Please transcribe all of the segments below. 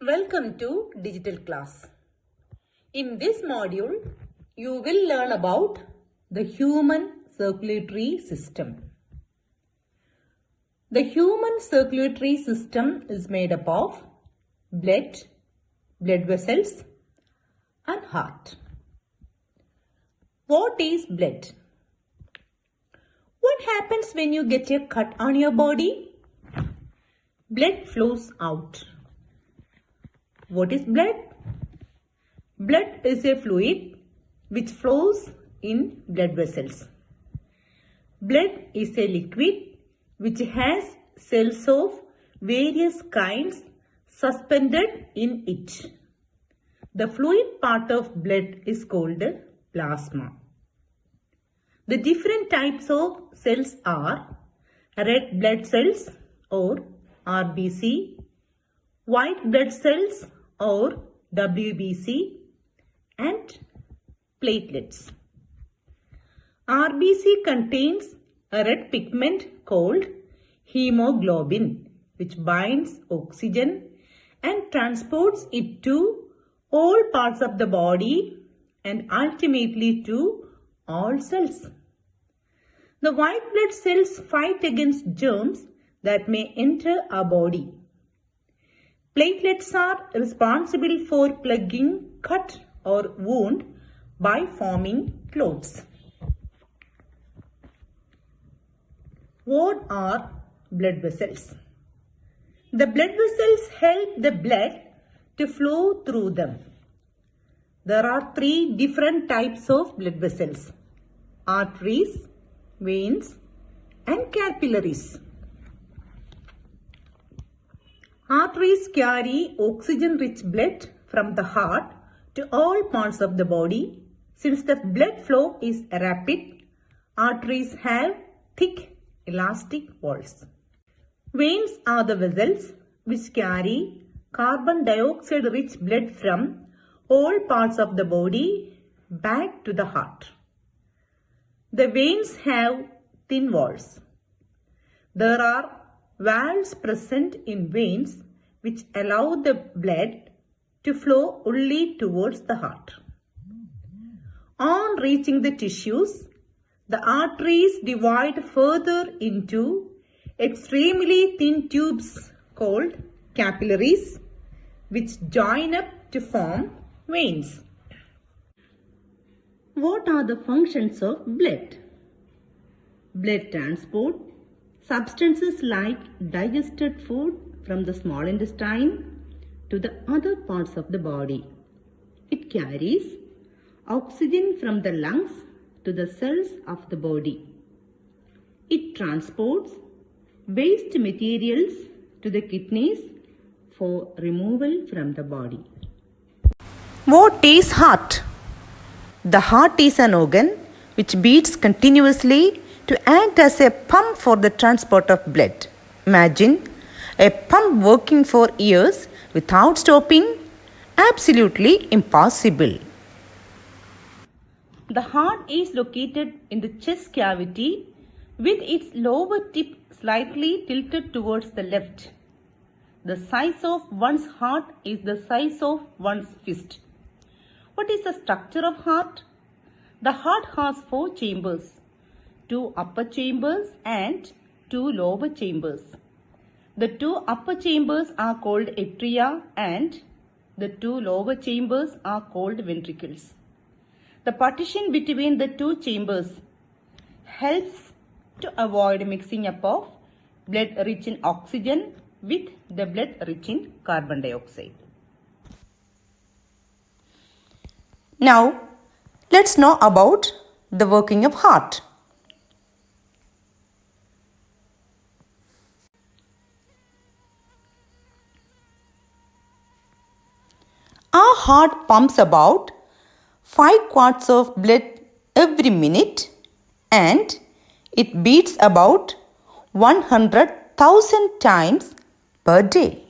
Welcome to Digital Class. In this module, you will learn about the human circulatory system. The human circulatory system is made up of blood vessels, and heart. What is blood? What happens when you get a cut on your body? Blood flows out. What is blood? Blood is a fluid which flows in blood vessels. Blood is a liquid which has cells of various kinds suspended in it. The fluid part of blood is called plasma. The different types of cells are red blood cells or RBC, white blood cells or WBC, and platelets. RBC contains a red pigment called hemoglobin which binds oxygen and transports it to all parts of the body and ultimately to all cells. The white blood cells fight against germs that may enter our body. Platelets are responsible for plugging cut or wound by forming clots. What are blood vessels? The blood vessels help the blood to flow through them. There are three different types of blood vessels: arteries, veins, and capillaries. Arteries carry oxygen-rich blood from the heart to all parts of the body. Since the blood flow is rapid, arteries have thick elastic walls. Veins are the vessels which carry carbon dioxide-rich blood from all parts of the body back to the heart. The veins have thin walls. There are valves present in veins which allow the blood to flow only towards the heart. On reaching the tissues, the arteries divide further into extremely thin tubes called capillaries which join up to form veins. What are the functions of blood? Blood transport substances like digested food from the small intestine to the other parts of the body. It carries oxygen from the lungs to the cells of the body. It transports waste materials to the kidneys for removal from the body. What is heart? The heart is an organ which beats continuously to act as a pump for the transport of blood. Imagine a pump working for years without stopping. Absolutely impossible. The heart is located in the chest cavity with its lower tip slightly tilted towards the left. The size of one's heart is the size of one's fist. What is the structure of heart? The heart has 4 chambers, 2 upper chambers and 2 lower chambers. The 2 upper chambers are called atria and the 2 lower chambers are called ventricles. The partition between the 2 chambers helps to avoid mixing up of blood rich in oxygen with the blood rich in carbon dioxide. Now, let's know about the working of heart. Our heart pumps about 5 quarts of blood every minute and it beats about 100,000 times per day.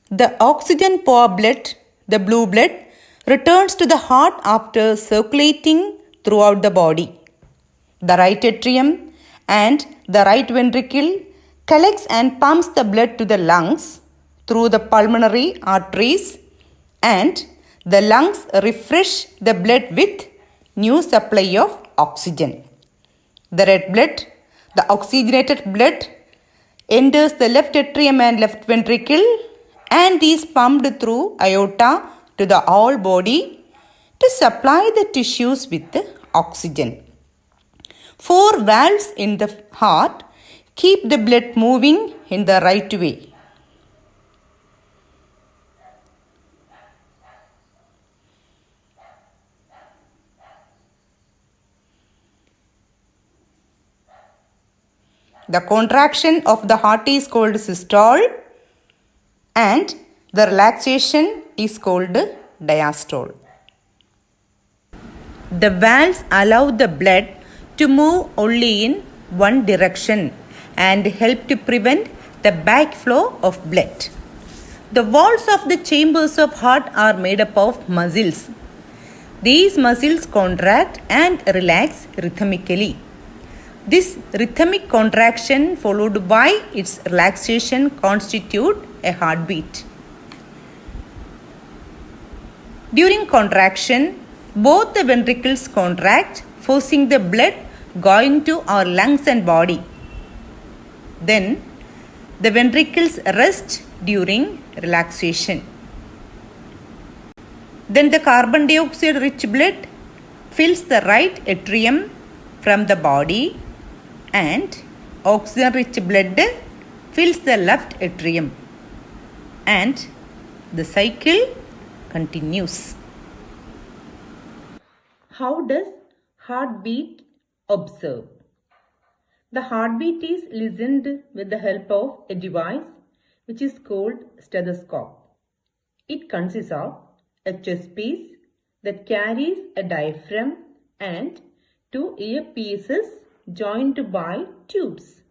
The oxygen poor blood, the blue blood, returns to the heart after circulating throughout the body. The right atrium and the right ventricle collects and pumps the blood to the lungs through the pulmonary arteries, and the lungs refresh the blood with new supply of oxygen. The red blood, the oxygenated blood, enters the left atrium and left ventricle and is pumped through aorta to the whole body to supply the tissues with oxygen. 4 valves in the heart keep the blood moving in the right way. The contraction of the heart is called systole and the relaxation is called diastole. The valves allow the blood to move only in one direction and help to prevent the backflow of blood. The walls of the chambers of heart are made up of muscles. These muscles contract and relax rhythmically. This rhythmic contraction followed by its relaxation constitute a heartbeat. During contraction, both the ventricles contract, forcing the blood going to our lungs and body. Then, the ventricles rest during relaxation. Then the carbon dioxide rich blood fills the right atrium from the body and oxygen rich blood fills the left atrium and the cycle continues. How does heartbeat observe? The heartbeat is listened with the help of a device which is called stethoscope. It consists of a chest piece that carries a diaphragm and 2 earpieces joined by tubes.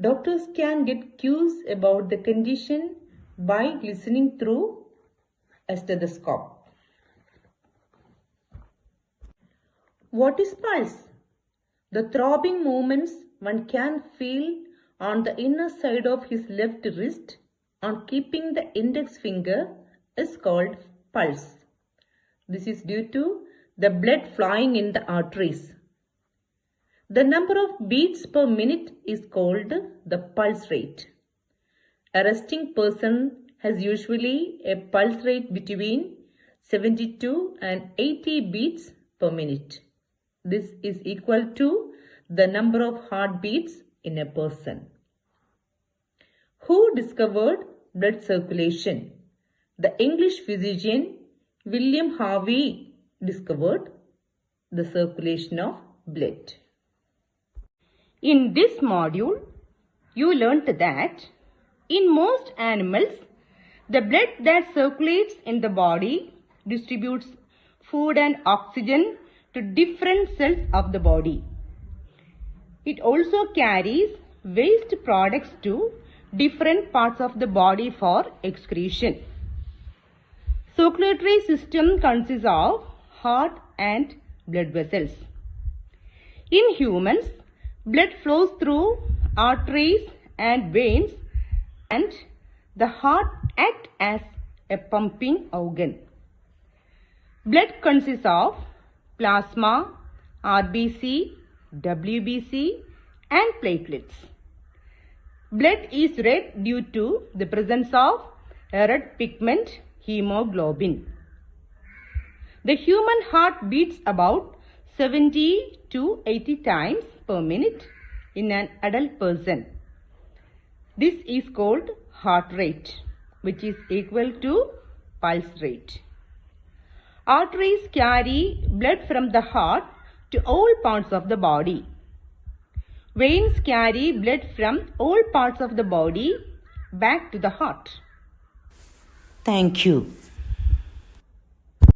Doctors can get cues about the condition by listening through a stethoscope. What is pulse? The throbbing movements one can feel on the inner side of his left wrist on keeping the index finger is called pulse. This is due to the blood flowing in the arteries. The number of beats per minute is called the pulse rate. A resting person has usually a pulse rate between 72 and 80 beats per minute. This is equal to the number of heartbeats in a person. Who discovered blood circulation? The English physician William Harvey discovered the circulation of blood. In this module, you learnt that in most animals, the blood that circulates in the body distributes food and oxygen to different cells of the body. It also carries waste products to different parts of the body for excretion. Circulatory system consists of heart and blood vessels. In humans, blood flows through arteries and veins and the heart acts as a pumping organ. Blood consists of plasma, RBC, WBC and platelets. Blood is red due to the presence of a red pigment hemoglobin. The human heart beats about 70 to 80 times per minute in an adult person. This is called heart rate, which is equal to pulse rate. Arteries carry blood from the heart to all parts of the body. Veins carry blood from all parts of the body back to the heart. Thank you.